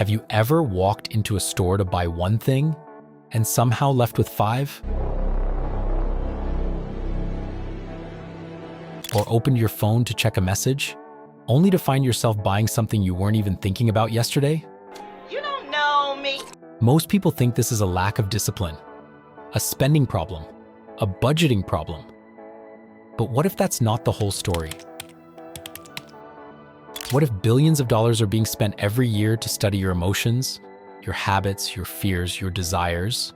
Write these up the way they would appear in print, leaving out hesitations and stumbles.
Have you ever walked into a store to buy one thing and somehow left with five? Or opened your phone to check a message, only to find yourself buying something you weren't even thinking about yesterday? You don't know me. Most people think this is a lack of discipline, a spending problem, a budgeting problem. But what if that's not the whole story? What if billions of dollars are being spent every year to study your emotions, your habits, your fears, your desires,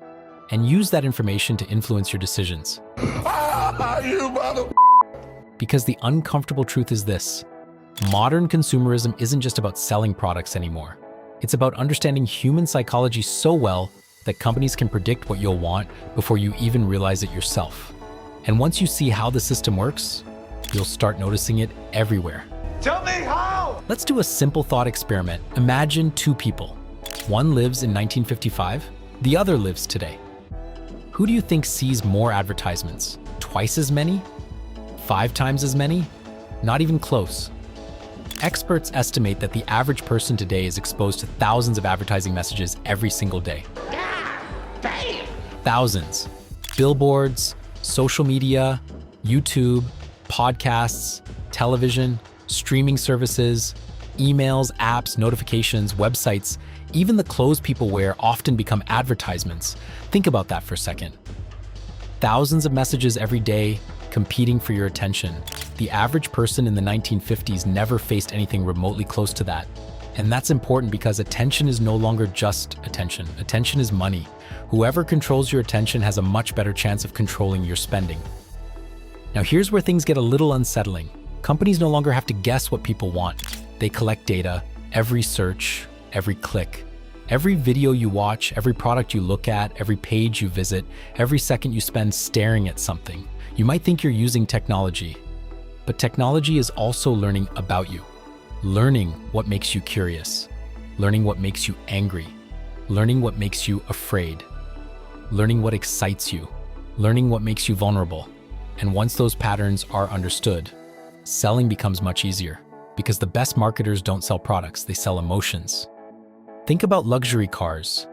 and use that information to influence your decisions? Because the uncomfortable truth is this: modern consumerism isn't just about selling products anymore. It's about understanding human psychology so well that companies can predict what you'll want before you even realize it yourself. And once you see how the system works, you'll start noticing it everywhere. Tell me how! Let's do a simple thought experiment. Imagine two people. One lives in 1955, the other lives today. Who do you think sees more advertisements? Twice as many? 5 times as many? Not even close. Experts estimate that the average person today is exposed to thousands of advertising messages every single day. Damn. Thousands. Billboards, social media, YouTube, podcasts, television, streaming services, emails, apps, notifications, websites, even the clothes people wear often become advertisements. Think about that for a second. Thousands of messages every day competing for your attention. The average person in the 1950s never faced anything remotely close to that. And that's important because attention is no longer just attention. Attention is money. Whoever controls your attention has a much better chance of controlling your spending. Now here's where things get a little unsettling. Companies no longer have to guess what people want. They collect data, every search, every click, every video you watch, every product you look at, every page you visit, every second you spend staring at something. You might think you're using technology, but technology is also learning about you. Learning what makes you curious, learning what makes you angry, learning what makes you afraid, learning what excites you, learning what makes you vulnerable. And once those patterns are understood, selling becomes much easier, because the best marketers don't sell products, they sell emotions. Think about luxury cars.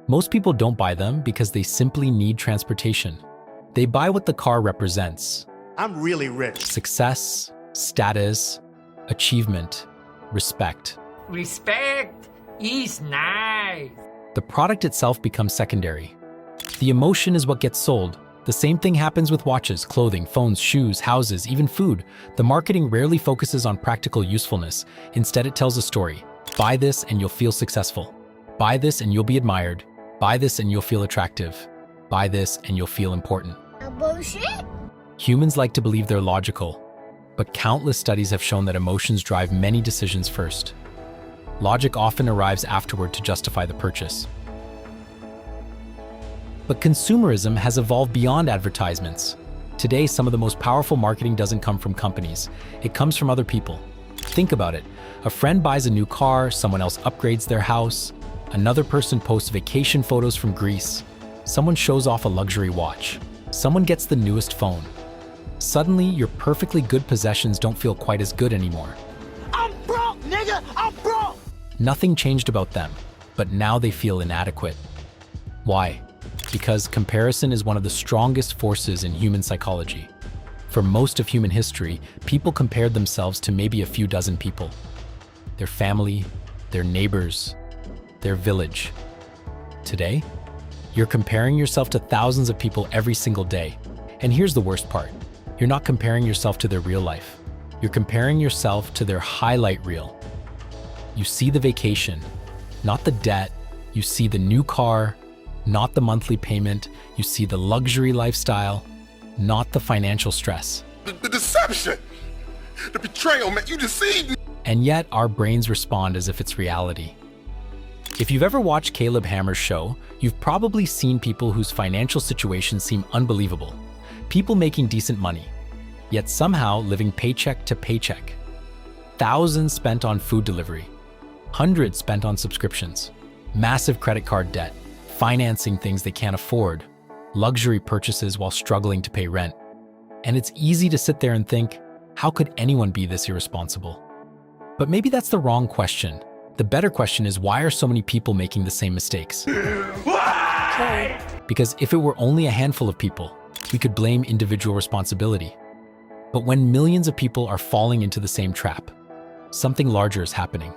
Most people don't buy them because they simply need transportation. They buy what the car represents: I'm really rich. success, status, achievement, respect. Respect is nice. The product itself becomes secondary. The emotion is what gets sold. The same thing happens with watches, clothing, phones, shoes, houses, even food. The marketing rarely focuses on practical usefulness. Instead, it tells a story. Buy this and you'll feel successful. Buy this and you'll be admired. Buy this and you'll feel attractive. Buy this and you'll feel important. Bullshit? Humans like to believe they're logical, but countless studies have shown that emotions drive many decisions first. Logic often arrives afterward to justify the purchase. But consumerism has evolved beyond advertisements. Today, some of the most powerful marketing doesn't come from companies. It comes from other people. Think about it. A friend buys a new car, someone else upgrades their house, another person posts vacation photos from Greece, someone shows off a luxury watch, someone gets the newest phone. Suddenly, your perfectly good possessions don't feel quite as good anymore. I'm broke, nigga. I'm broke. Nothing changed about them, but now they feel inadequate. Why? Because comparison is one of the strongest forces in human psychology. For most of human history, people compared themselves to maybe a few dozen people. Their family, their neighbors, their village. Today, you're comparing yourself to thousands of people every single day. And here's the worst part. You're not comparing yourself to their real life. You're comparing yourself to their highlight reel. You see the vacation, not the debt. You see the new car, not the monthly payment. You see the luxury lifestyle, not the financial stress. The deception, the betrayal, man, you deceived me. And yet our brains respond as if it's reality. If you've ever watched Caleb Hammer's show, you've probably seen people whose financial situations seem unbelievable. People making decent money, yet somehow living paycheck to paycheck. Thousands spent on food delivery, hundreds spent on subscriptions, massive credit card debt, financing things they can't afford, luxury purchases while struggling to pay rent. And it's easy to sit there and think, how could anyone be this irresponsible? But maybe that's the wrong question. The better question is, why are so many people making the same mistakes? Because if it were only a handful of people, we could blame individual responsibility. But when millions of people are falling into the same trap, something larger is happening.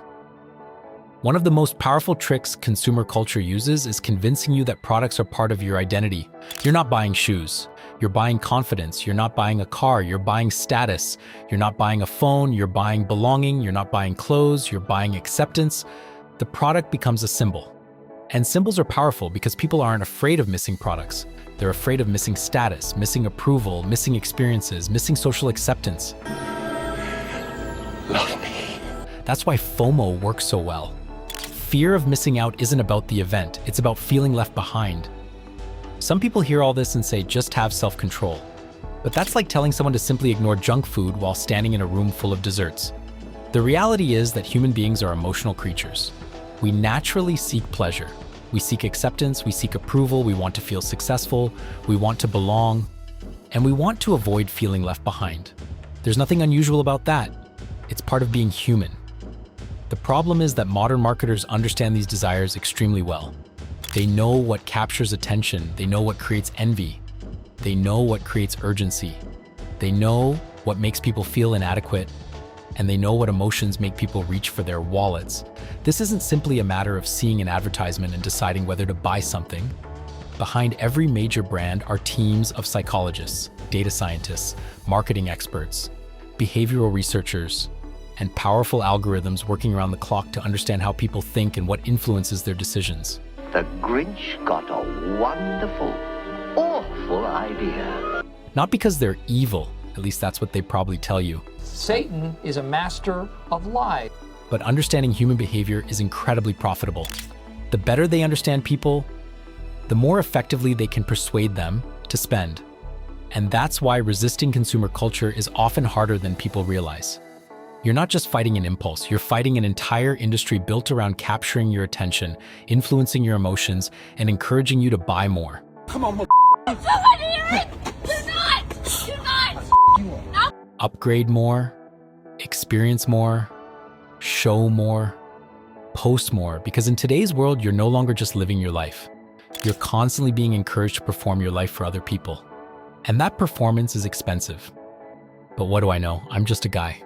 One of the most powerful tricks consumer culture uses is convincing you that products are part of your identity. You're not buying shoes. You're buying confidence. You're not buying a car. You're buying status. You're not buying a phone. You're buying belonging. You're not buying clothes. You're buying acceptance. The product becomes a symbol. And symbols are powerful because people aren't afraid of missing products. They're afraid of missing status, missing approval, missing experiences, missing social acceptance. Love me. That's why FOMO works so well. Fear of missing out isn't about the event, it's about feeling left behind. Some people hear all this and say, just have self-control. But that's like telling someone to simply ignore junk food while standing in a room full of desserts. The reality is that human beings are emotional creatures. We naturally seek pleasure. We seek acceptance, we seek approval, we want to feel successful, we want to belong, and we want to avoid feeling left behind. There's nothing unusual about that. It's part of being human. The problem is that modern marketers understand these desires extremely well. They know what captures attention, they know what creates envy, they know what creates urgency, they know what makes people feel inadequate, and they know what emotions make people reach for their wallets. This isn't simply a matter of seeing an advertisement and deciding whether to buy something. Behind every major brand are teams of psychologists, data scientists, marketing experts, behavioral researchers, and powerful algorithms working around the clock to understand how people think and what influences their decisions. The Grinch got a wonderful, awful idea. Not because they're evil, at least that's what they probably tell you, Satan is a master of lies. but understanding human behavior is incredibly profitable. The better they understand people, the more effectively they can persuade them to spend. And that's why resisting consumer culture is often harder than people realize. You're not just fighting an impulse, you're fighting an entire industry built around capturing your attention, influencing your emotions, and encouraging you to buy more. Upgrade more, experience more, show more, post more, because in today's world, you're no longer just living your life. You're constantly being encouraged to perform your life for other people. And that performance is expensive. But what do I know? I'm just a guy.